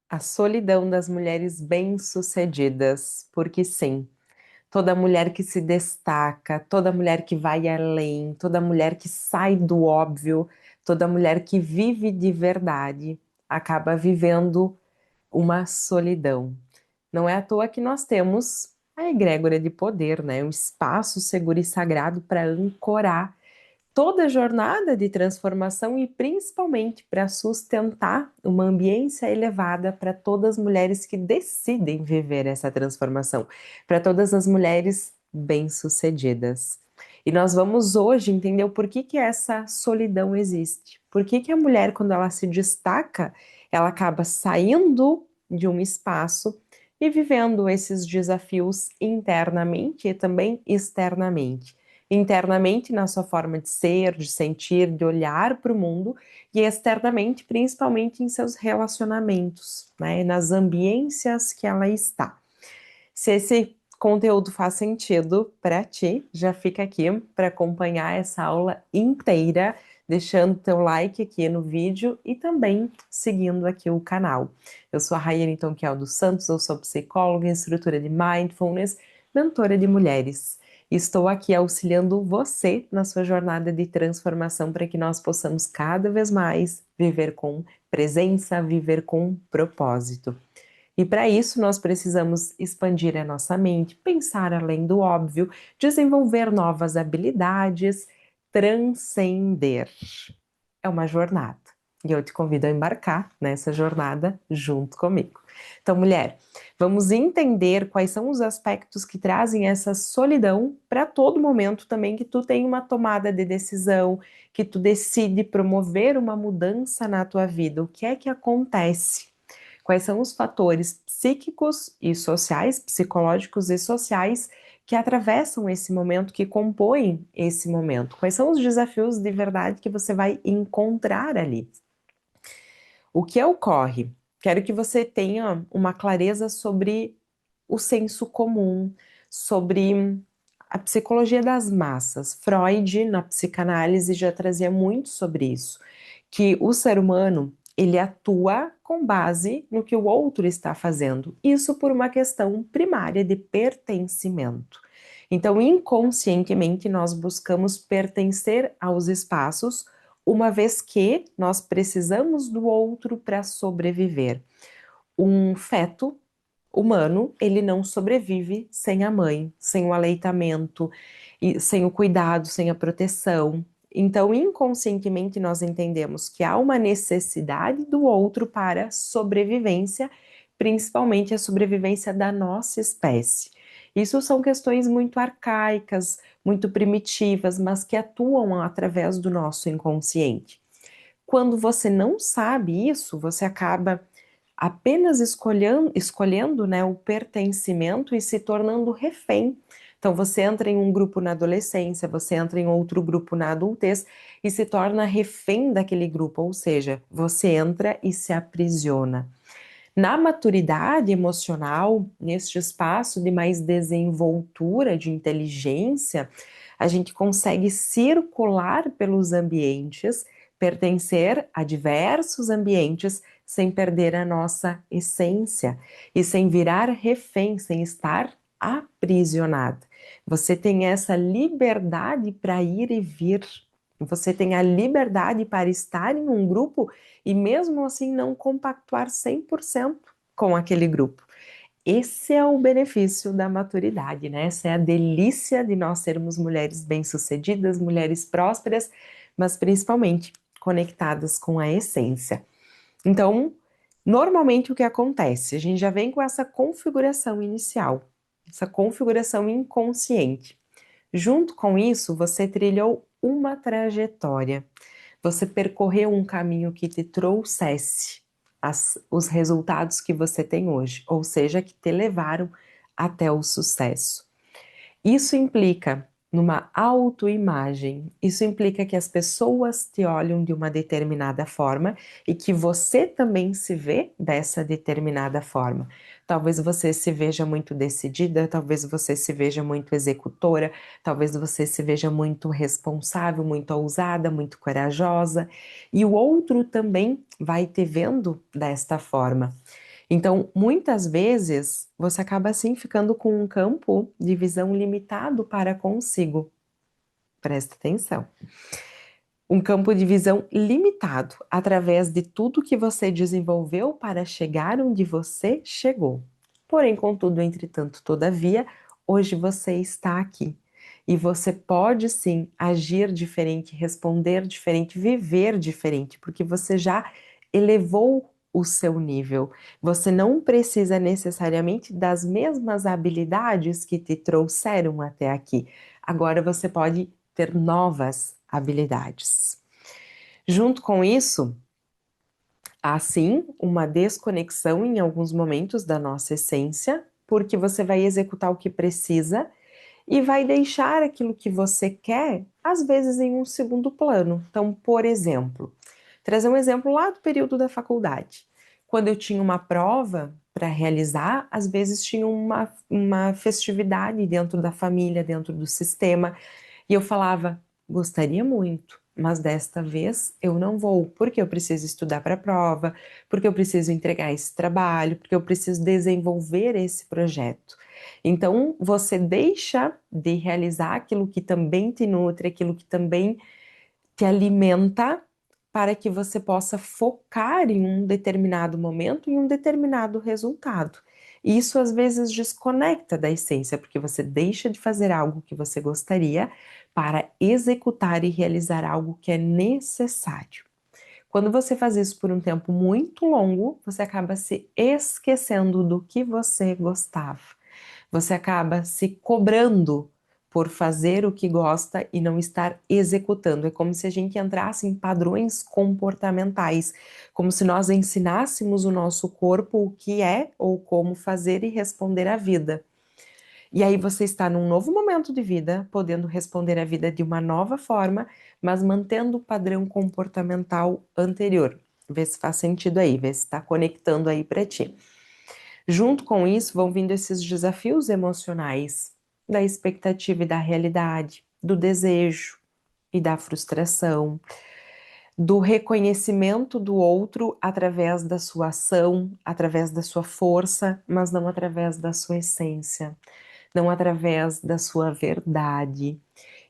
A solidão das mulheres bem-sucedidas, porque sim, toda mulher que se destaca, toda mulher que vai além, toda mulher que sai do óbvio, toda mulher que vive de verdade, acaba vivendo uma solidão. Não é à toa que nós temos a egrégora de poder, né? Um espaço seguro e sagrado para ancorar toda a jornada de transformação e principalmente para sustentar uma ambiência elevada para todas as mulheres que decidem viver essa transformação, para todas as mulheres bem-sucedidas. E nós vamos hoje entender o porquê que essa solidão existe. Por que que a mulher, quando ela se destaca, ela acaba saindo de um espaço e vivendo esses desafios internamente e também externamente internamente na sua forma de ser, de sentir, de olhar para o mundo e externamente, principalmente em seus relacionamentos, né, nas ambiências que ela está. Se esse conteúdo faz sentido para ti, já fica aqui para acompanhar essa aula inteira, deixando teu like aqui no vídeo e também seguindo aqui o canal. Eu sou a Raiane Tonquiel dos Santos, eu sou psicóloga, instrutora de Mindfulness, mentora de mulheres. Estou aqui auxiliando você na sua jornada de transformação para que nós possamos cada vez mais viver com presença, viver com propósito. E para isso nós precisamos expandir a nossa mente, pensar além do óbvio, desenvolver novas habilidades, transcender. É uma jornada. E eu te convido a embarcar nessa jornada junto comigo. Então, mulher, vamos entender quais são os aspectos que trazem essa solidão para todo momento também que tu tem uma tomada de decisão, que tu decide promover uma mudança na tua vida. O que é que acontece? Quais são os fatores psíquicos e sociais, psicológicos e sociais que atravessam esse momento, que compõem esse momento? Quais são os desafios de verdade que você vai encontrar ali? O que ocorre? Quero que você tenha uma clareza sobre o senso comum, sobre a psicologia das massas. Freud, na psicanálise, já trazia muito sobre isso, que o ser humano, ele atua com base no que o outro está fazendo. Isso por uma questão primária de pertencimento. Então, inconscientemente, nós buscamos pertencer aos espaços, uma vez que nós precisamos do outro para sobreviver. Um feto humano, ele não sobrevive sem a mãe, sem o aleitamento, e sem o cuidado, sem a proteção. Então, inconscientemente, nós entendemos que há uma necessidade do outro para a sobrevivência, principalmente a sobrevivência da nossa espécie. Isso são questões muito arcaicas, muito primitivas, mas que atuam através do nosso inconsciente. Quando você não sabe isso, você acaba apenas escolhendo, né, o pertencimento e se tornando refém. Então, você entra em um grupo na adolescência, você entra em outro grupo na adultez e se torna refém daquele grupo, ou seja, você entra e se aprisiona. Na maturidade emocional, neste espaço de mais desenvoltura, de inteligência, a gente consegue circular pelos ambientes, pertencer a diversos ambientes sem perder a nossa essência e sem virar refém, sem estar aprisionada. Você tem essa liberdade para ir e vir. Você tem a liberdade para estar em um grupo e mesmo assim não compactuar 100% com aquele grupo. Esse é o benefício da maturidade, né? Essa é a delícia de nós sermos mulheres bem-sucedidas, mulheres prósperas, mas principalmente conectadas com a essência. Então, normalmente o que acontece? A gente já vem com essa configuração inicial, essa configuração inconsciente. Junto com isso, você trilhou uma trajetória. Você percorreu um caminho que te trouxesse os resultados que você tem hoje, ou seja, que te levaram até o sucesso. Isso implica numa autoimagem. Isso implica que as pessoas te olham de uma determinada forma e que você também se vê dessa determinada forma. Talvez você se veja muito decidida, talvez você se veja muito executora, talvez você se veja muito responsável, muito ousada, muito corajosa, e o outro também vai te vendo desta forma. Então, muitas vezes, você acaba assim ficando com um campo de visão limitado para consigo. Presta atenção. Um campo de visão limitado através de tudo que você desenvolveu para chegar onde você chegou. Porém, contudo, entretanto, todavia, hoje você está aqui. E você pode sim agir diferente, responder diferente, viver diferente, porque você já elevou o seu nível. Você não precisa necessariamente das mesmas habilidades que te trouxeram até aqui. Agora você pode ter novas habilidades. Junto com isso, há sim uma desconexão em alguns momentos da nossa essência, porque você vai executar o que precisa e vai deixar aquilo que você quer, às vezes, em um segundo plano. Então, por exemplo, trazer um exemplo lá do período da faculdade. Quando eu tinha uma prova para realizar, às vezes tinha uma festividade dentro da família, dentro do sistema, e eu falava, gostaria muito, mas desta vez eu não vou, porque eu preciso estudar para a prova, porque eu preciso entregar esse trabalho, porque eu preciso desenvolver esse projeto. Então, você deixa de realizar aquilo que também te nutre, aquilo que também te alimenta, para que você possa focar em um determinado momento, em um determinado resultado. Isso às vezes desconecta da essência, porque você deixa de fazer algo que você gostaria para executar e realizar algo que é necessário. Quando você faz isso por um tempo muito longo, você acaba se esquecendo do que você gostava. Você acaba se cobrando por fazer o que gosta e não estar executando. É como se a gente entrasse em padrões comportamentais, como se nós ensinássemos o nosso corpo o que é ou como fazer e responder à vida. E aí você está num novo momento de vida, podendo responder à vida de uma nova forma, mas mantendo o padrão comportamental anterior. Vê se faz sentido aí, vê se está conectando aí para ti. Junto com isso, vão vindo esses desafios emocionais da expectativa e da realidade, do desejo e da frustração, do reconhecimento do outro através da sua ação, através da sua força, mas não através da sua essência, não através da sua verdade.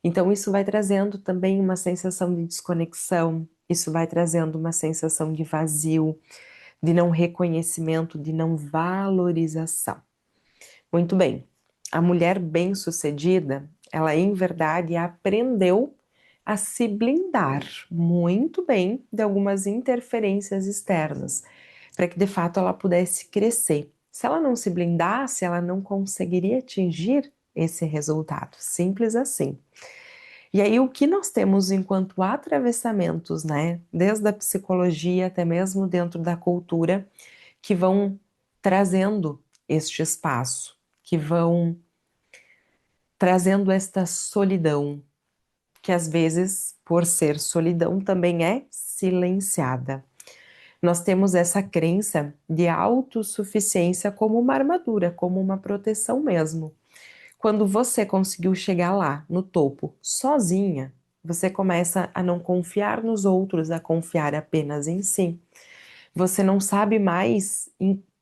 Então, isso vai trazendo também uma sensação de desconexão, isso vai trazendo uma sensação de vazio, de não reconhecimento, de não valorização. Muito bem. A mulher bem-sucedida, ela em verdade aprendeu a se blindar muito bem de algumas interferências externas, para que de fato ela pudesse crescer. Se ela não se blindasse, ela não conseguiria atingir esse resultado. Simples assim. E aí, o que nós temos enquanto atravessamentos, né? Desde a psicologia até mesmo dentro da cultura, que vão trazendo este espaço, que vão trazendo esta solidão, que às vezes, por ser solidão, também é silenciada. Nós temos essa crença de autossuficiência como uma armadura, como uma proteção mesmo. Quando você conseguiu chegar lá, no topo, sozinha, você começa a não confiar nos outros, a confiar apenas em si. Você não sabe mais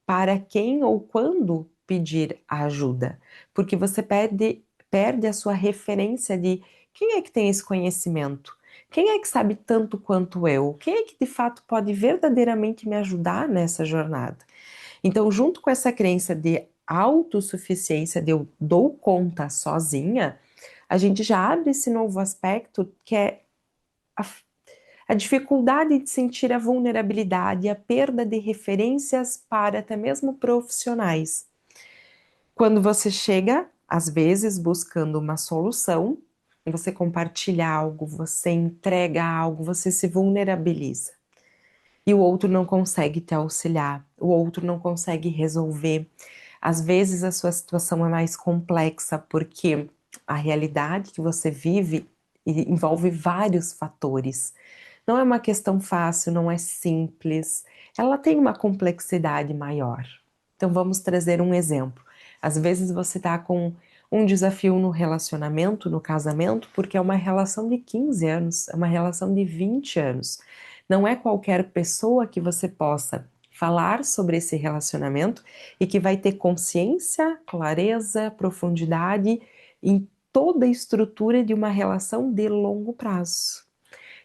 para quem ou quando pedir ajuda, porque você perde a sua referência de quem é que tem esse conhecimento, quem é que sabe tanto quanto eu, quem é que de fato pode verdadeiramente me ajudar nessa jornada. Então, junto com essa crença de autossuficiência, de eu dou conta sozinha, a gente já abre esse novo aspecto que é a a dificuldade de sentir a vulnerabilidade, a perda de referências para até mesmo profissionais. Quando você chega, às vezes, buscando uma solução, você compartilha algo, você entrega algo, você se vulnerabiliza. E o outro não consegue te auxiliar, o outro não consegue resolver. Às vezes a sua situação é mais complexa, porque a realidade que você vive envolve vários fatores. Não é uma questão fácil, não é simples, ela tem uma complexidade maior. Então vamos trazer um exemplo. Às vezes você está com um desafio no relacionamento, no casamento, porque é uma relação de 15 anos, é uma relação de 20 anos. Não é qualquer pessoa que você possa falar sobre esse relacionamento e que vai ter consciência, clareza, profundidade em toda a estrutura de uma relação de longo prazo.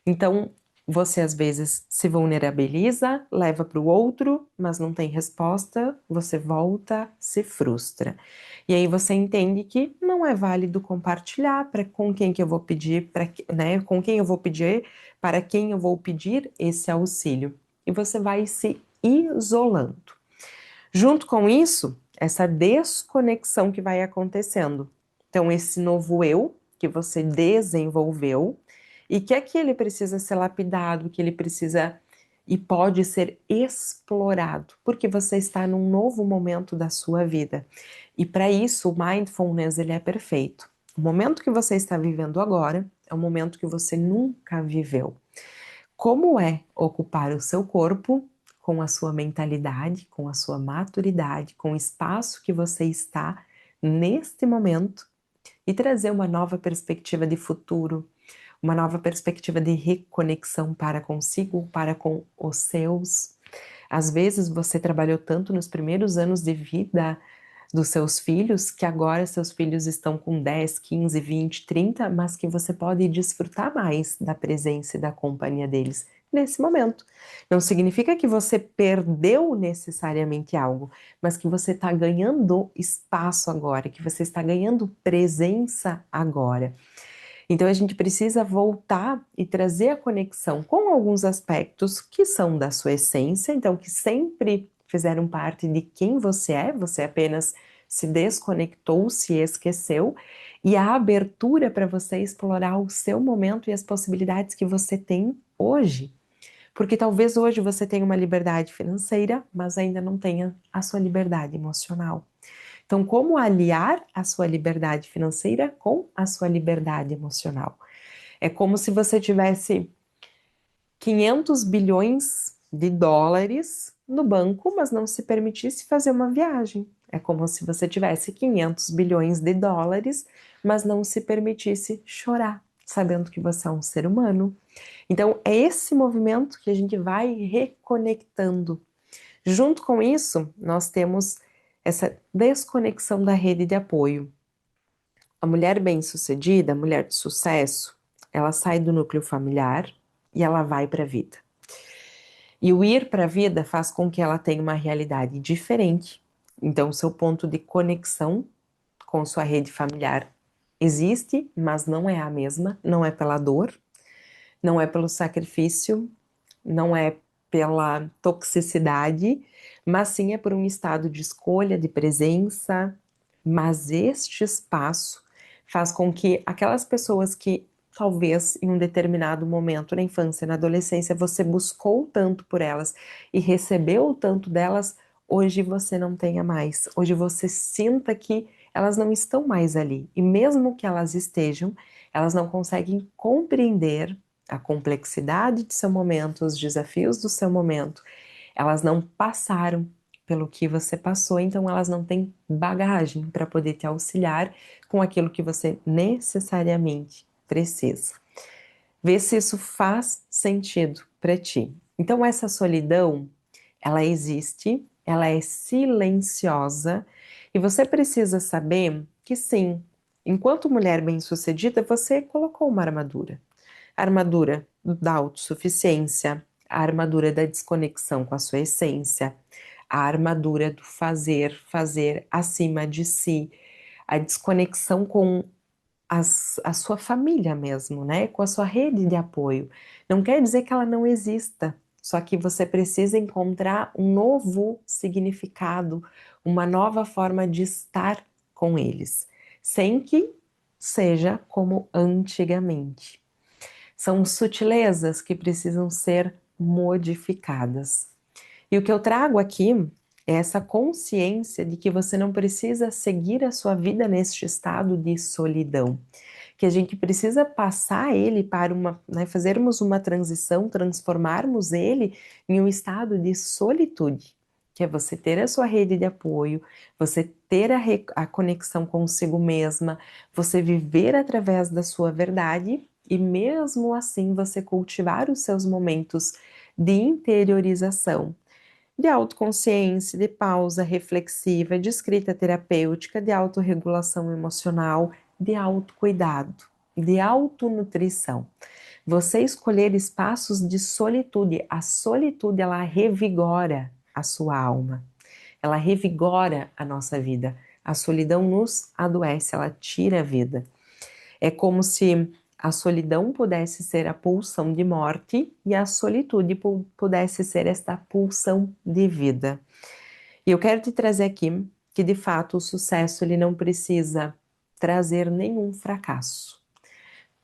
Então, você às vezes se vulnerabiliza, leva para o outro, mas não tem resposta, você volta, se frustra. E aí você entende que não é válido compartilhar para com quem que eu vou pedir, né, com quem eu vou pedir, para quem eu vou pedir esse auxílio. E você vai se isolando. Junto com isso, essa desconexão que vai acontecendo. Então, esse novo eu que você desenvolveu e que aqui ele precisa ser lapidado, que ele precisa e pode ser explorado, porque você está num novo momento da sua vida. E para isso, o mindfulness ele é perfeito. O momento que você está vivendo agora é um momento que você nunca viveu. Como é ocupar o seu corpo com a sua mentalidade, com a sua maturidade, com o espaço que você está neste momento e trazer uma nova perspectiva de futuro, uma nova perspectiva de reconexão para consigo, para com os seus. Às vezes você trabalhou tanto nos primeiros anos de vida dos seus filhos, que agora seus filhos estão com 10, 15, 20, 30, mas que você pode desfrutar mais da presença e da companhia deles nesse momento. Não significa que você perdeu necessariamente algo, mas que você está ganhando espaço agora, que você está ganhando presença agora. Então a gente precisa voltar e trazer a conexão com alguns aspectos que são da sua essência, então que sempre fizeram parte de quem você apenas se desconectou, se esqueceu, e a abertura para você explorar o seu momento e as possibilidades que você tem hoje. Porque talvez hoje você tenha uma liberdade financeira, mas ainda não tenha a sua liberdade emocional. Então, como aliar a sua liberdade financeira com a sua liberdade emocional? É como se você tivesse 500 bilhões de dólares no banco, mas não se permitisse fazer uma viagem. É como se você tivesse 500 bilhões de dólares, mas não se permitisse chorar, sabendo que você é um ser humano. Então, é esse movimento que a gente vai reconectando. Junto com isso, nós temos essa desconexão da rede de apoio. A mulher bem-sucedida, a mulher de sucesso, ela sai do núcleo familiar e ela vai para a vida. E o ir para a vida faz com que ela tenha uma realidade diferente. Então, seu ponto de conexão com sua rede familiar existe, mas não é a mesma, não é pela dor, não é pelo sacrifício, não é pela toxicidade, mas sim é por um estado de escolha, de presença. Mas este espaço faz com que aquelas pessoas que talvez em um determinado momento na infância, na adolescência, você buscou tanto por elas e recebeu tanto delas, hoje você não tenha mais. Hoje você sinta que elas não estão mais ali. E mesmo que elas estejam, elas não conseguem compreender a complexidade de seu momento, os desafios do seu momento. Elas não passaram pelo que você passou, então elas não têm bagagem para poder te auxiliar com aquilo que você necessariamente precisa. Vê se isso faz sentido para ti. Então essa solidão, ela existe, ela é silenciosa e você precisa saber que sim, enquanto mulher bem-sucedida, você colocou uma armadura. A armadura da autossuficiência, a armadura da desconexão com a sua essência, a armadura do fazer, fazer acima de si, a desconexão com a sua família mesmo, né? Com a sua rede de apoio. Não quer dizer que ela não exista, só que você precisa encontrar um novo significado, uma nova forma de estar com eles, sem que seja como antigamente. São sutilezas que precisam ser modificadas. E o que eu trago aqui é essa consciência de que você não precisa seguir a sua vida neste estado de solidão, que a gente precisa passar ele para né, fazermos uma transição, transformarmos ele em um estado de solitude, que é você ter a sua rede de apoio, você ter a conexão consigo mesma, você viver através da sua verdade e mesmo assim você cultivar os seus momentos de interiorização de autoconsciência, de pausa reflexiva, de escrita terapêutica, de autorregulação emocional, de autocuidado, de autonutrição. Você escolher espaços de solitude. A solitude, ela revigora a sua alma. Ela revigora a nossa vida. A solidão nos adoece, ela tira a vida. É como se a solidão pudesse ser a pulsão de morte e a solitude pudesse ser esta pulsão de vida. E eu quero te trazer aqui que, de fato, o sucesso ele não precisa trazer nenhum fracasso.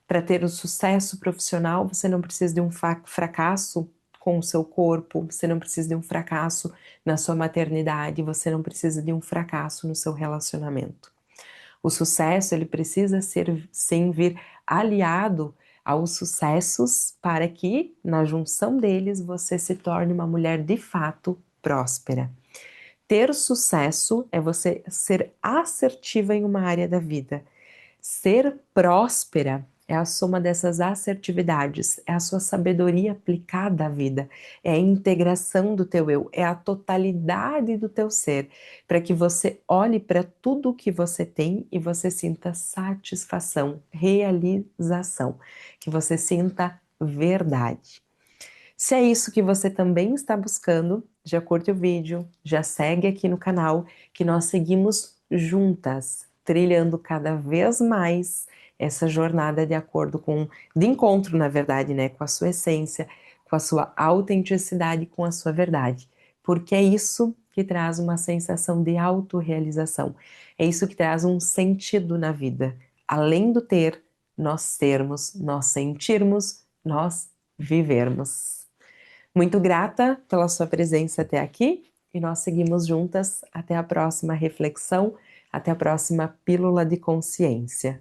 Para ter o sucesso profissional, você não precisa de um fracasso com o seu corpo, você não precisa de um fracasso na sua maternidade, você não precisa de um fracasso no seu relacionamento. O sucesso, ele precisa ser, sim, vir aliado aos sucessos para que, na junção deles, você se torne uma mulher de fato próspera. Ter sucesso é você ser assertiva em uma área da vida. Ser próspera é a soma dessas assertividades, é a sua sabedoria aplicada à vida, é a integração do teu eu, é a totalidade do teu ser, para que você olhe para tudo o que você tem e você sinta satisfação, realização, que você sinta verdade. Se é isso que você também está buscando, já curte o vídeo, já segue aqui no canal, que nós seguimos juntas, trilhando cada vez mais essa jornada de acordo com, de encontro, na verdade, né, com a sua essência, com a sua autenticidade, com a sua verdade. Porque é isso que traz uma sensação de autorrealização. É isso que traz um sentido na vida. Além do ter, nós termos, nós sentirmos, nós vivermos. Muito grata pela sua presença até aqui e nós seguimos juntas até a próxima reflexão, até a próxima pílula de consciência.